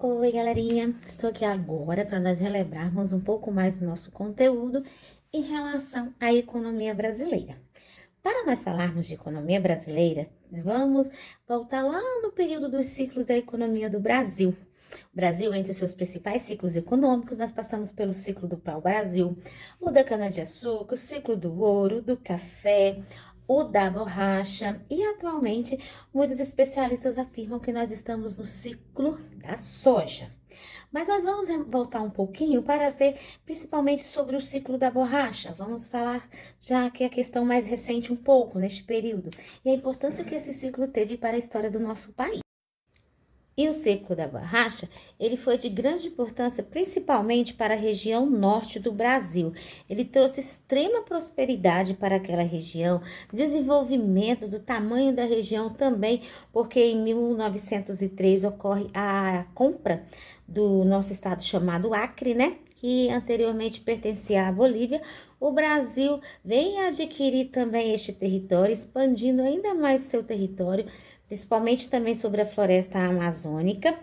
Oi, galerinha! Estou aqui agora para nós relembrarmos um pouco mais do nosso conteúdo em relação à economia brasileira. Para nós falarmos de economia brasileira, vamos voltar lá no período dos ciclos da economia do Brasil. O Brasil, entre os seus principais ciclos econômicos, nós passamos pelo ciclo do pau-brasil, o da cana-de-açúcar, o ciclo do ouro, do café, o da borracha e atualmente muitos especialistas afirmam que nós estamos no ciclo da soja. Mas nós vamos voltar um pouquinho para ver principalmente sobre o ciclo da borracha. Vamos falar já que a questão mais recente um pouco neste período e a importância que esse ciclo teve para a história do nosso país. E o ciclo da borracha, ele foi de grande importância principalmente para a região norte do Brasil. Ele trouxe extrema prosperidade para aquela região, desenvolvimento do tamanho da região também, porque em 1903 ocorre a compra do nosso estado chamado Acre, né? Que anteriormente pertencia à Bolívia. O Brasil vem adquirir também este território, expandindo ainda mais seu território, principalmente também sobre a floresta amazônica.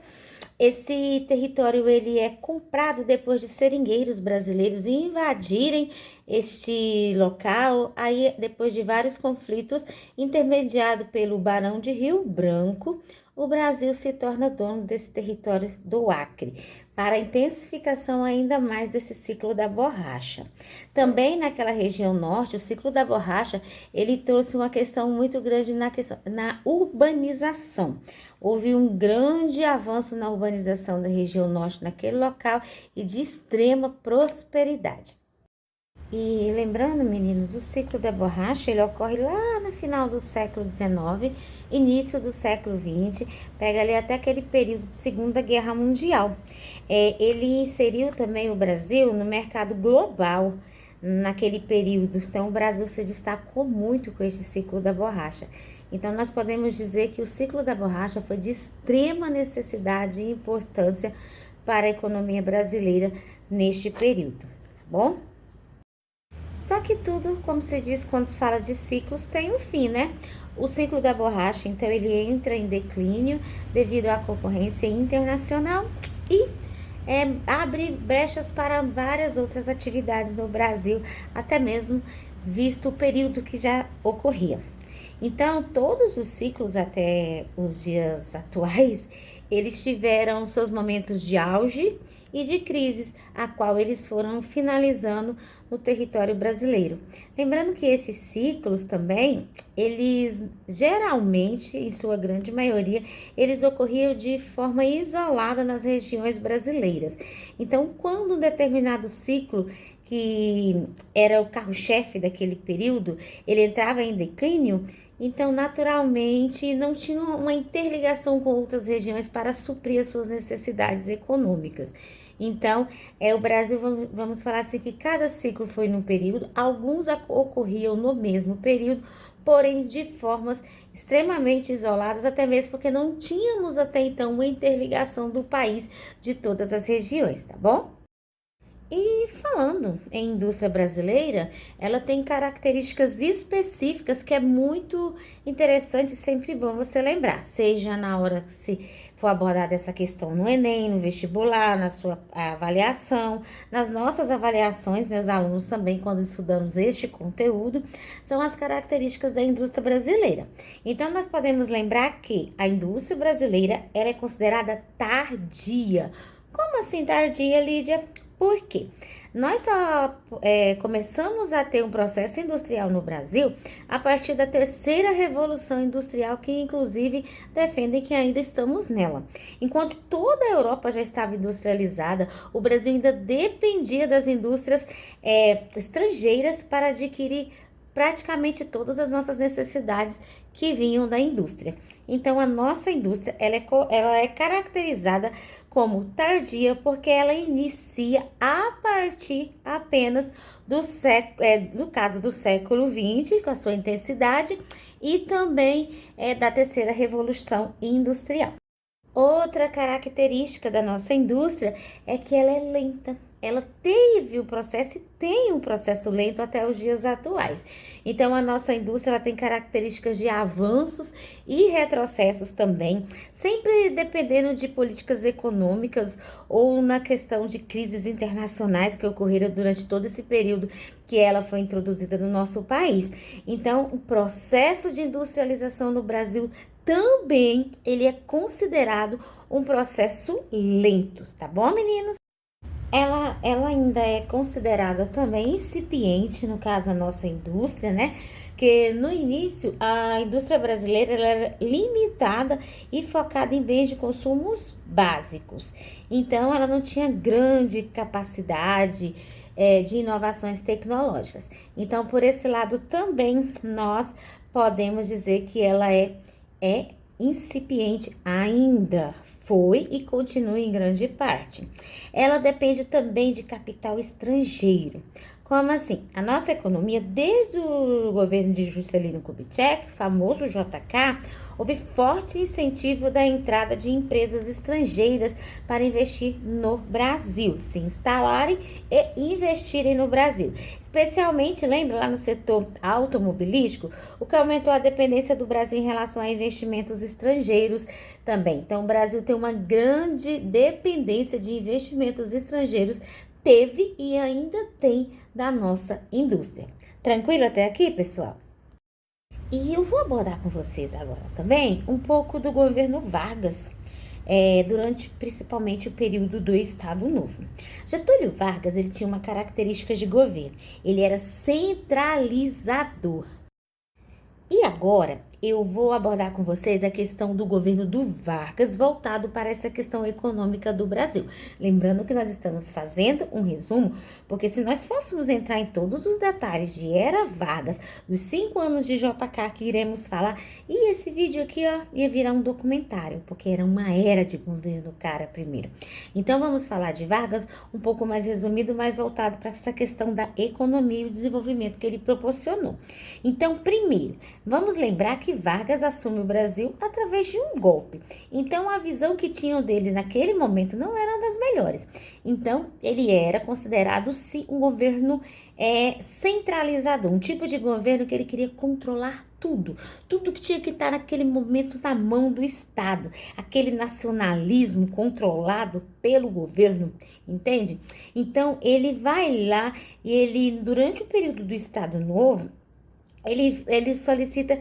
Esse território ele é comprado depois de seringueiros brasileiros invadirem este local, aí depois de vários conflitos, intermediado pelo Barão de Rio Branco, o Brasil se torna dono desse território do Acre, para a intensificação ainda mais desse ciclo da borracha. Também naquela região norte, o ciclo da borracha, ele trouxe uma questão muito grande na urbanização. Houve um grande avanço na urbanização da região norte naquele local e de extrema prosperidade. E lembrando, meninos, o ciclo da borracha, ele ocorre lá no final do século XIX, início do século XX, pega ali até aquele período de Segunda Guerra Mundial. Ele inseriu também o Brasil no mercado global naquele período, então o Brasil se destacou muito com esse ciclo da borracha. Então nós podemos dizer que o ciclo da borracha foi de extrema necessidade e importância para a economia brasileira neste período, tá bom? Só que tudo, como se diz quando se fala de ciclos, tem um fim, né? O ciclo da borracha, então, ele entra em declínio devido à concorrência internacional e abre brechas para várias outras atividades no Brasil, até mesmo visto o período que já ocorria. Então, todos os ciclos até os dias atuais, eles tiveram seus momentos de auge e de crises, a qual eles foram finalizando no território brasileiro. Lembrando que esses ciclos também, eles geralmente, em sua grande maioria, eles ocorriam de forma isolada nas regiões brasileiras. Então, quando um determinado ciclo, que era o carro-chefe daquele período, ele entrava em declínio, então, naturalmente, não tinha uma interligação com outras regiões para suprir as suas necessidades econômicas. Então, o Brasil, vamos falar assim, que cada ciclo foi num período, alguns ocorriam no mesmo período, porém de formas extremamente isoladas, até mesmo porque não tínhamos até então uma interligação do país de todas as regiões, tá bom? E falando em indústria brasileira, ela tem características específicas que é muito interessante e sempre bom você lembrar, seja na hora que se for abordada essa questão no Enem, no vestibular, na sua avaliação, nas nossas avaliações, meus alunos também, quando estudamos este conteúdo, são as características da indústria brasileira. Então, nós podemos lembrar que a indústria brasileira ela é considerada tardia. Como assim tardia, Lídia? Por quê? Nós só começamos a ter um processo industrial no Brasil a partir da terceira revolução industrial, que inclusive defendem que ainda estamos nela. Enquanto toda a Europa já estava industrializada, o Brasil ainda dependia das indústrias estrangeiras para adquirir praticamente todas as nossas necessidades que vinham da indústria. Então, a nossa indústria ela é caracterizada como tardia porque ela inicia a partir apenas no caso do século XX, com a sua intensidade, e também da terceira revolução industrial. Outra característica da nossa indústria é que ela é lenta. Ela teve um processo e tem um processo lento até os dias atuais. Então, a nossa indústria ela tem características de avanços e retrocessos também, sempre dependendo de políticas econômicas ou na questão de crises internacionais que ocorreram durante todo esse período que ela foi introduzida no nosso país. Então, o processo de industrialização no Brasil também ele é considerado um processo lento, tá bom, meninos? Ela ainda é considerada também incipiente, no caso da nossa indústria, né? Que no início a indústria brasileira ela era limitada e focada em bens de consumos básicos. Então, ela não tinha grande capacidade de inovações tecnológicas. Então, por esse lado também nós podemos dizer que ela é incipiente ainda. Foi e continua em grande parte. Ela depende também de capital estrangeiro. Como assim? A nossa economia, desde o governo de Juscelino Kubitschek, famoso JK, houve forte incentivo da entrada de empresas estrangeiras para investir no Brasil, se instalarem e investirem no Brasil. Especialmente, lembra lá no setor automobilístico, o que aumentou a dependência do Brasil em relação a investimentos estrangeiros também. Então, o Brasil tem uma grande dependência de investimentos estrangeiros, teve e ainda tem da nossa indústria. Tranquilo até aqui, pessoal? E eu vou abordar com vocês agora também um pouco do governo Vargas, durante principalmente o período do Estado Novo. Getúlio Vargas ele tinha uma característica de governo, ele era centralizador. E agora eu vou abordar com vocês a questão do governo do Vargas voltado para essa questão econômica do Brasil. Lembrando que nós estamos fazendo um resumo, porque se nós fôssemos entrar em todos os detalhes de Era Vargas, dos 5 anos de JK que iremos falar, e esse vídeo aqui ó, ia virar um documentário, porque era uma era de governo cara primeiro. Então vamos falar de Vargas um pouco mais resumido, mais voltado para essa questão da economia e o desenvolvimento que ele proporcionou. Então, primeiro, vamos lembrar que Vargas assume o Brasil através de um golpe. Então, a visão que tinham dele naquele momento não era das melhores. Então, ele era considerado, sim, um governo centralizador, um tipo de governo que ele queria controlar tudo que tinha que estar naquele momento na mão do Estado, aquele nacionalismo controlado pelo governo, entende? Então, ele vai lá e ele, durante o período do Estado Novo, ele solicita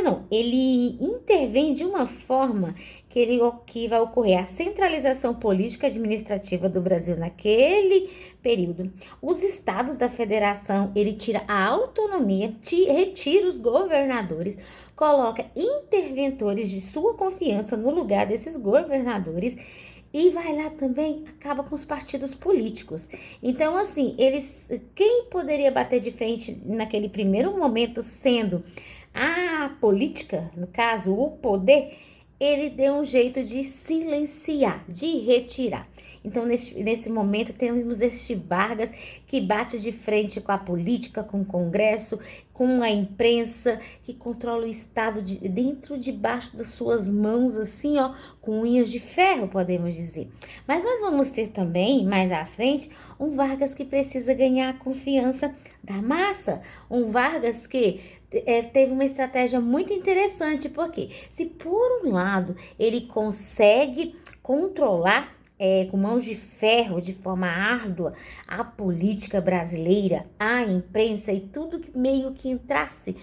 não, ele intervém de uma forma que vai ocorrer a centralização política administrativa do Brasil naquele período. Os estados da federação, ele tira a autonomia, retira os governadores, coloca interventores de sua confiança no lugar desses governadores e vai lá também, acaba com os partidos políticos. Então, assim, quem poderia bater de frente naquele primeiro momento, sendo a política, no caso, o poder, ele deu um jeito de silenciar, de retirar. Então, nesse momento, temos este Vargas que bate de frente com a política, com o Congresso, com a imprensa, que controla o Estado debaixo das suas mãos, assim, ó, com unhas de ferro, podemos dizer. Mas nós vamos ter também, mais à frente, um Vargas que precisa ganhar a confiança da massa. Um Vargas que teve uma estratégia muito interessante, porque se por um lado ele consegue controlar com mãos de ferro, de forma árdua, a política brasileira, a imprensa e tudo que meio que entrasse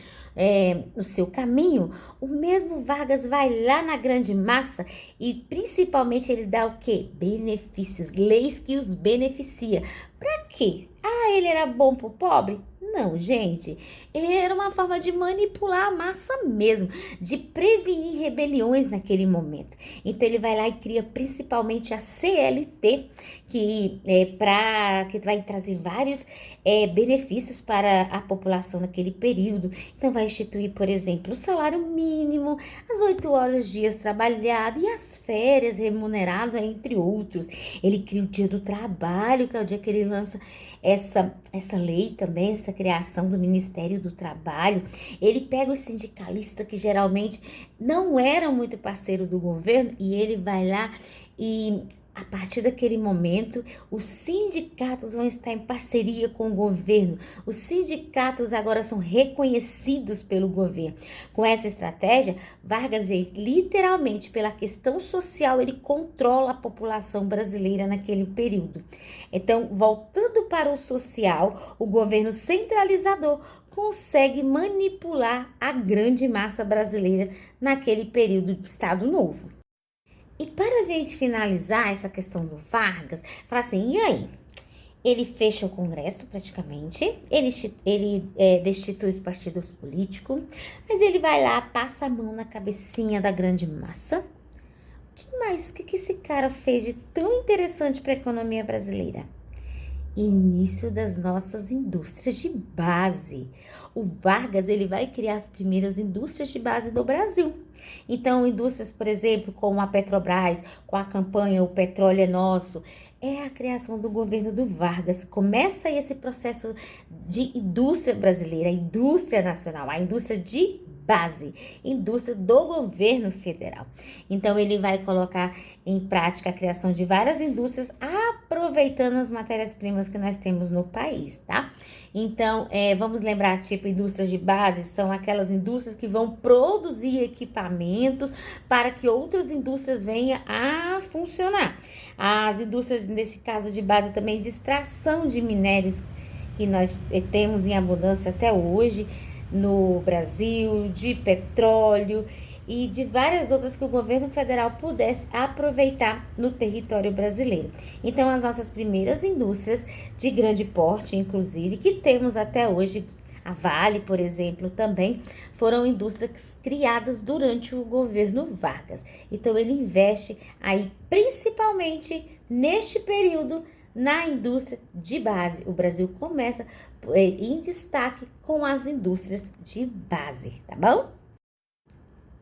no seu caminho, o mesmo Vargas vai lá na grande massa e principalmente ele dá o quê? Benefícios, leis que os beneficia. Para quê? Ah, ele era bom pro pobre? Não, gente, era uma forma de manipular a massa mesmo, de prevenir rebeliões naquele momento. Então ele vai lá e cria principalmente a CLT, que vai trazer vários benefícios para a população naquele período. Então vai instituir, por exemplo, o salário mínimo, as 8 horas dias trabalhado e as férias remuneradas, entre outros. Ele cria o dia do trabalho, que é o dia que ele lança essa lei também, essa criação do Ministério do Trabalho, ele pega os sindicalistas que geralmente não eram muito parceiro do governo e ele vai lá e a partir daquele momento, os sindicatos vão estar em parceria com o governo. Os sindicatos agora são reconhecidos pelo governo. Com essa estratégia, Vargas, gente, literalmente, pela questão social, ele controla a população brasileira naquele período. Então, voltando para o social, o governo centralizador consegue manipular a grande massa brasileira naquele período do Estado Novo. E para a gente finalizar essa questão do Vargas, fala assim, e aí? Ele fecha o Congresso praticamente, ele destitui os partidos políticos, mas ele vai lá, passa a mão na cabecinha da grande massa. O que mais? O que esse cara fez de tão interessante para a economia brasileira? Início das nossas indústrias de base. O Vargas, ele vai criar as primeiras indústrias de base do Brasil. Então, indústrias, por exemplo, como a Petrobras, com a campanha O Petróleo é Nosso, é a criação do governo do Vargas. Começa aí esse processo de indústria brasileira, a indústria nacional, a indústria de base, indústria do governo federal. Então, ele vai colocar em prática a criação de várias indústrias, aproveitando as matérias-primas que nós temos no país, tá? Então, vamos lembrar, tipo, indústrias de base são aquelas indústrias que vão produzir equipamentos para que outras indústrias venham a funcionar. As indústrias, nesse caso de base, também de extração de minérios, que nós temos em abundância até hoje no Brasil, de petróleo e de várias outras que o governo federal pudesse aproveitar no território brasileiro. Então, as nossas primeiras indústrias de grande porte, inclusive, que temos até hoje, a Vale, por exemplo, também, foram indústrias criadas durante o governo Vargas. Então, ele investe aí, principalmente neste período, na indústria de base. O Brasil começa em destaque com as indústrias de base, tá bom?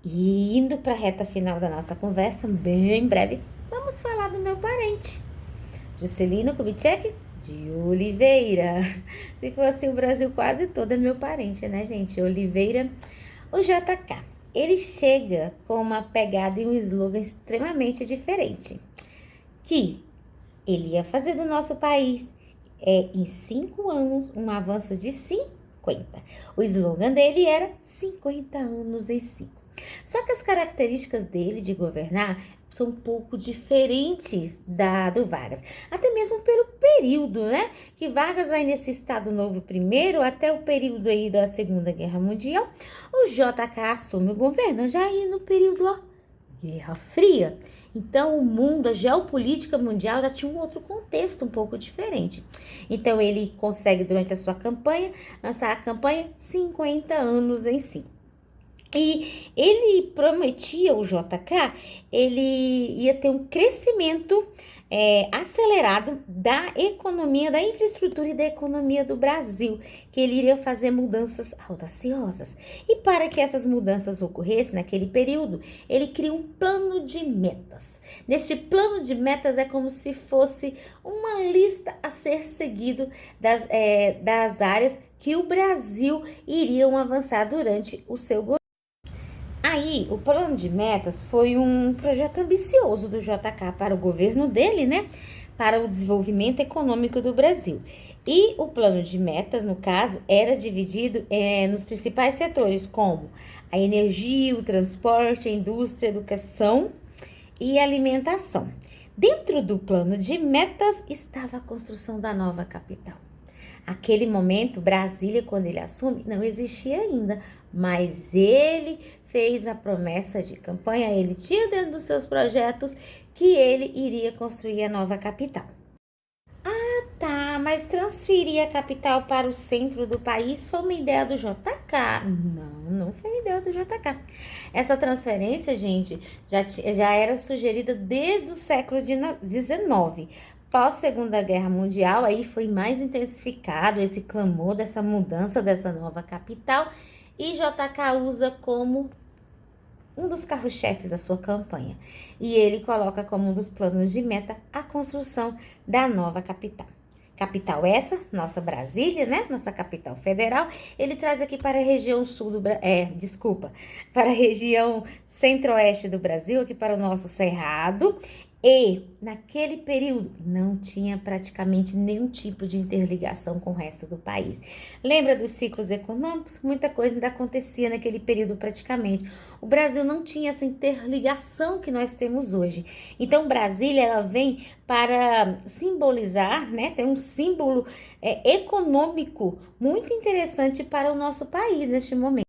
E indo para a reta final da nossa conversa, bem breve, vamos falar do meu parente, Juscelino Kubitschek de Oliveira. Se fosse o Brasil quase todo é meu parente, né, gente? Oliveira, o JK. Ele chega com uma pegada e um slogan extremamente diferente, que ele ia fazer do nosso país, em 5 anos, um avanço de 50. O slogan dele era 50 anos em 5. Só que as características dele de governar são um pouco diferentes do Vargas. Até mesmo pelo período, né? Que Vargas vai nesse Estado Novo primeiro, até o período aí da Segunda Guerra Mundial. O JK assume o governo já aí no período, Guerra Fria. Então, o mundo, a geopolítica mundial já tinha um outro contexto um pouco diferente. Então, ele consegue, durante a sua campanha, lançar a campanha 50 anos em 5. E ele prometia, o JK, ele ia ter um crescimento acelerado da economia, da infraestrutura e da economia do Brasil, que ele iria fazer mudanças audaciosas. E para que essas mudanças ocorressem naquele período, ele cria um plano de metas. Neste plano de metas é como se fosse uma lista a ser seguido das áreas que o Brasil iriam avançar durante o seu governo. Aí, o plano de metas foi um projeto ambicioso do JK para o governo dele, né? Para o desenvolvimento econômico do Brasil. E o plano de metas, no caso, era dividido nos principais setores, como a energia, o transporte, a indústria, a educação e a alimentação. Dentro do plano de metas estava a construção da nova capital. Aquele momento, Brasília, quando ele assume, não existia ainda, mas ele fez a promessa de campanha, ele tinha dentro dos seus projetos que ele iria construir a nova capital. Ah, tá, mas transferir a capital para o centro do país foi uma ideia do JK. Não foi ideia do JK. Essa transferência, gente, já era sugerida desde o século XIX. Pós-Segunda Guerra Mundial, aí foi mais intensificado esse clamor dessa mudança dessa nova capital e JK usa como um dos carros-chefes da sua campanha. E ele coloca como um dos planos de meta a construção da nova capital. capital essa, nossa Brasília, né? Nossa capital federal. Ele traz aqui para a região sul do para a região centro-oeste do Brasil, aqui para o nosso Cerrado. E naquele período não tinha praticamente nenhum tipo de interligação com o resto do país. Lembra dos ciclos econômicos? Muita coisa ainda acontecia naquele período praticamente. O Brasil não tinha essa interligação que nós temos hoje. Então Brasília ela vem para simbolizar, né? Tem um símbolo econômico muito interessante para o nosso país neste momento.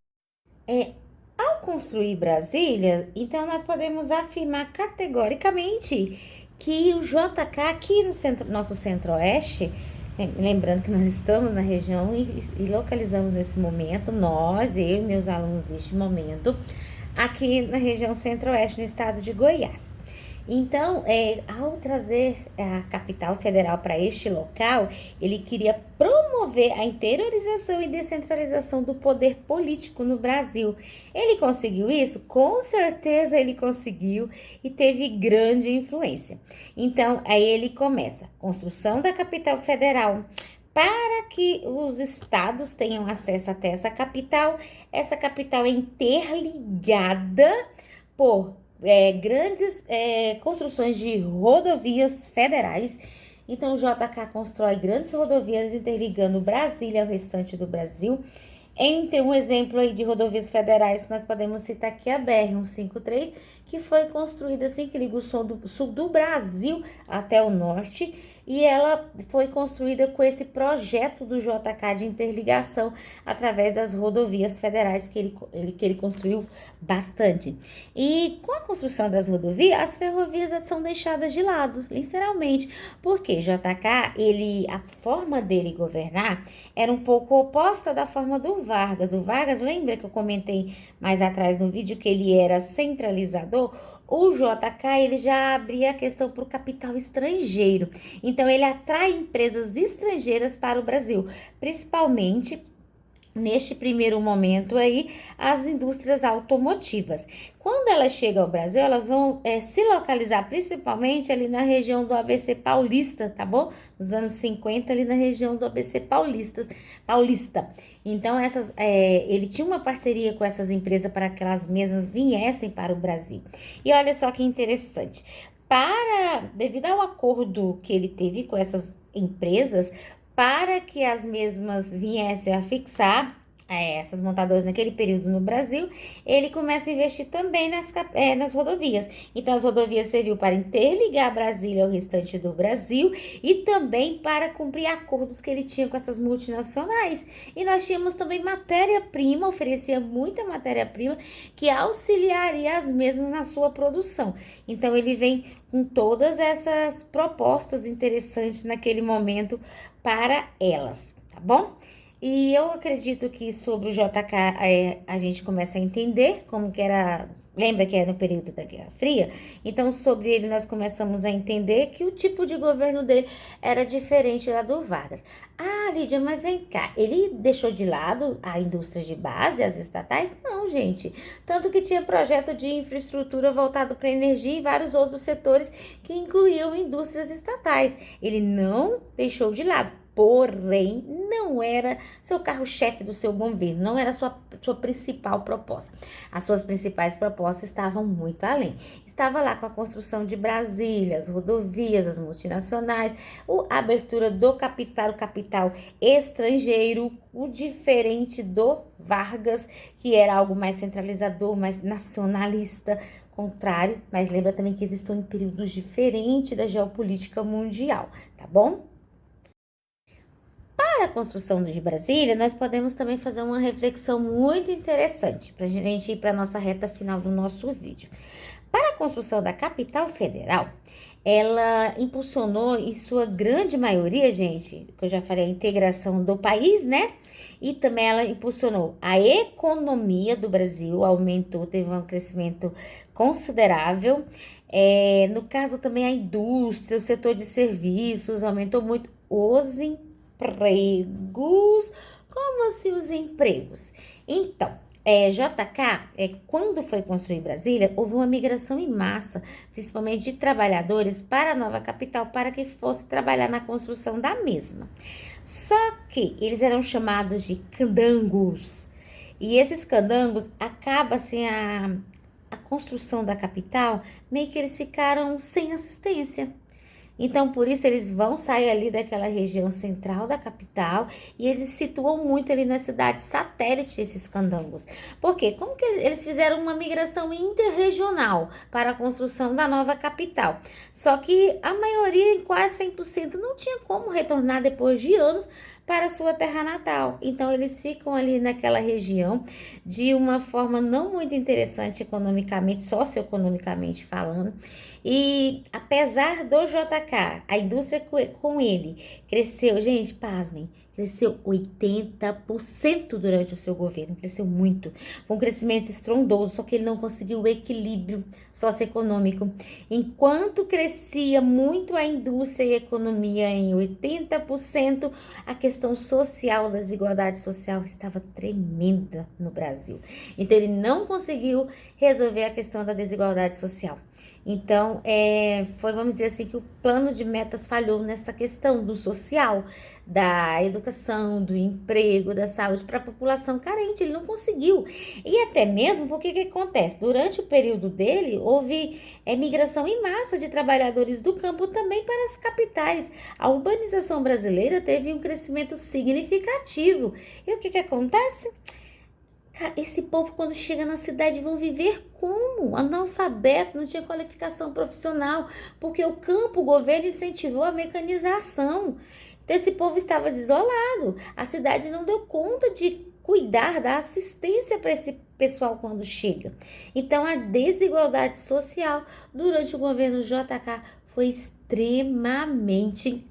Ao construir Brasília, então nós podemos afirmar categoricamente que o JK aqui no nosso centro-oeste, lembrando que nós estamos na região e localizamos nesse momento, eu e meus alunos deste momento, aqui na região centro-oeste, no estado de Goiás. Então, ao trazer a capital federal para este local, ele queria promover a interiorização e descentralização do poder político no Brasil. Ele conseguiu isso? Com certeza ele conseguiu e teve grande influência. Então, aí ele começa, construção da capital federal, para que os estados tenham acesso até essa capital é interligada por grandes construções de rodovias federais. Então o JK constrói grandes rodovias interligando Brasília ao restante do Brasil. Entre um exemplo aí de rodovias federais que nós podemos citar aqui a BR-153, que foi construída assim que liga o sul do Brasil até o norte, e ela foi construída com esse projeto do JK de interligação através das rodovias federais que ele construiu bastante. E com a construção das rodovias, as ferrovias são deixadas de lado, literalmente, porque JK, a forma dele governar era um pouco oposta da forma do Vargas. O Vargas, lembra que eu comentei mais atrás no vídeo que ele era centralizador? O JK, ele já abria a questão para o capital estrangeiro. Então, ele atrai empresas estrangeiras para o Brasil, principalmente neste primeiro momento aí, as indústrias automotivas. Quando elas chegam ao Brasil, elas vão se localizar principalmente ali na região do ABC Paulista, tá bom? Nos anos 50, ali na região do ABC Paulista. Então, ele tinha uma parceria com essas empresas para que elas mesmas viessem para o Brasil. E olha só que interessante. Devido ao acordo que ele teve com essas empresas, para que as mesmas viessem a fixar essas montadoras naquele período no Brasil, ele começa a investir também nas rodovias. Então, as rodovias serviu para interligar Brasília ao restante do Brasil e também para cumprir acordos que ele tinha com essas multinacionais. E nós tínhamos também matéria-prima, oferecia muita matéria-prima que auxiliaria as mesmas na sua produção. Então, ele vem com todas essas propostas interessantes naquele momento para elas, tá bom? E eu acredito que sobre o JK a gente começa a entender como que era. Lembra que era no período da Guerra Fria? Então, sobre ele nós começamos a entender que o tipo de governo dele era diferente da do Vargas. Ah, Lídia, mas vem cá, ele deixou de lado a indústria de base, as estatais? Não, gente. Tanto que tinha projeto de infraestrutura voltado para energia e vários outros setores que incluíam indústrias estatais. Ele não deixou de lado. Porém, não era seu carro-chefe do seu governo, não era sua principal proposta. As suas principais propostas estavam muito além. Estava lá com a construção de Brasília, as rodovias, as multinacionais, a abertura para o capital estrangeiro, o diferente do Vargas, que era algo mais centralizador, mais nacionalista, contrário, mas lembra também que existem períodos diferentes da geopolítica mundial, tá bom? Para a construção de Brasília, nós podemos também fazer uma reflexão muito interessante para a gente ir para a nossa reta final do nosso vídeo. Para a construção da capital federal, ela impulsionou em sua grande maioria, gente, que eu já falei, a integração do país, né? E também ela impulsionou a economia do Brasil, aumentou, teve um crescimento considerável. No caso também a indústria, o setor de serviços, aumentou muito os empregos. Como assim os empregos? Então, JK, quando foi construir Brasília, houve uma migração em massa, principalmente de trabalhadores para a nova capital, para que fosse trabalhar na construção da mesma. Só que eles eram chamados de candangos. E esses candangos, acaba assim, a construção da capital, meio que eles ficaram sem assistência. Então, por isso, eles vão sair ali daquela região central da capital e eles se situam muito ali nas cidades satélites, esses candangos. Por quê? Como que eles fizeram uma migração interregional para a construção da nova capital? Só que a maioria, em quase 100%, não tinha como retornar depois de anos para a sua terra natal. Então, eles ficam ali naquela região de uma forma não muito interessante economicamente, socioeconomicamente falando. E apesar do JK, a indústria com ele cresceu, gente, pasmem, cresceu 80% durante o seu governo, cresceu muito. Foi um crescimento estrondoso, só que ele não conseguiu o equilíbrio socioeconômico. Enquanto crescia muito a indústria e a economia em 80%, a questão social, da desigualdade social estava tremenda no Brasil. Então, ele não conseguiu resolver a questão da desigualdade social. Então, foi, vamos dizer assim, que o plano de metas falhou nessa questão do social, da educação, do emprego, da saúde para a população carente. Ele não conseguiu. E até mesmo, porque que acontece? Durante o período dele, houve migração em massa de trabalhadores do campo também para as capitais. A urbanização brasileira teve um crescimento significativo. E o que acontece? Esse povo, quando chega na cidade, vão viver como? Analfabeto, não tinha qualificação profissional, porque o campo, o governo incentivou a mecanização. Então, esse povo estava desolado. A cidade não deu conta de cuidar da assistência para esse pessoal quando chega. Então, a desigualdade social durante o governo JK foi extremamente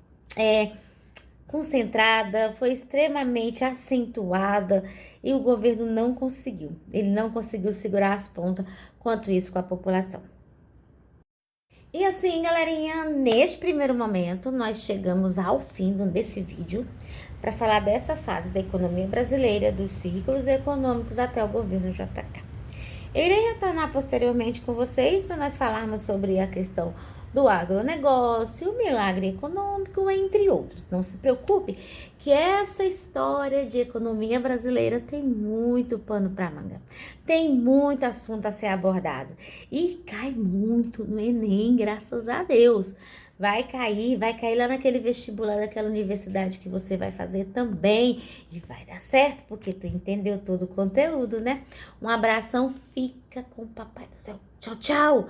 concentrada, foi extremamente acentuada e o governo não conseguiu. Ele não conseguiu segurar as pontas quanto isso com a população. E assim, galerinha, neste primeiro momento, nós chegamos ao fim desse vídeo para falar dessa fase da economia brasileira, dos ciclos econômicos até o governo JK. Eu irei retornar posteriormente com vocês para nós falarmos sobre a questão do agronegócio, o milagre econômico, entre outros. Não se preocupe que essa história de economia brasileira tem muito pano para manga. Tem muito assunto a ser abordado. E cai muito no Enem, graças a Deus. Vai cair lá naquele vestibular daquela universidade que você vai fazer também. E vai dar certo, porque tu entendeu todo o conteúdo, né? Um abração, fica com o Papai do Céu. Tchau, tchau!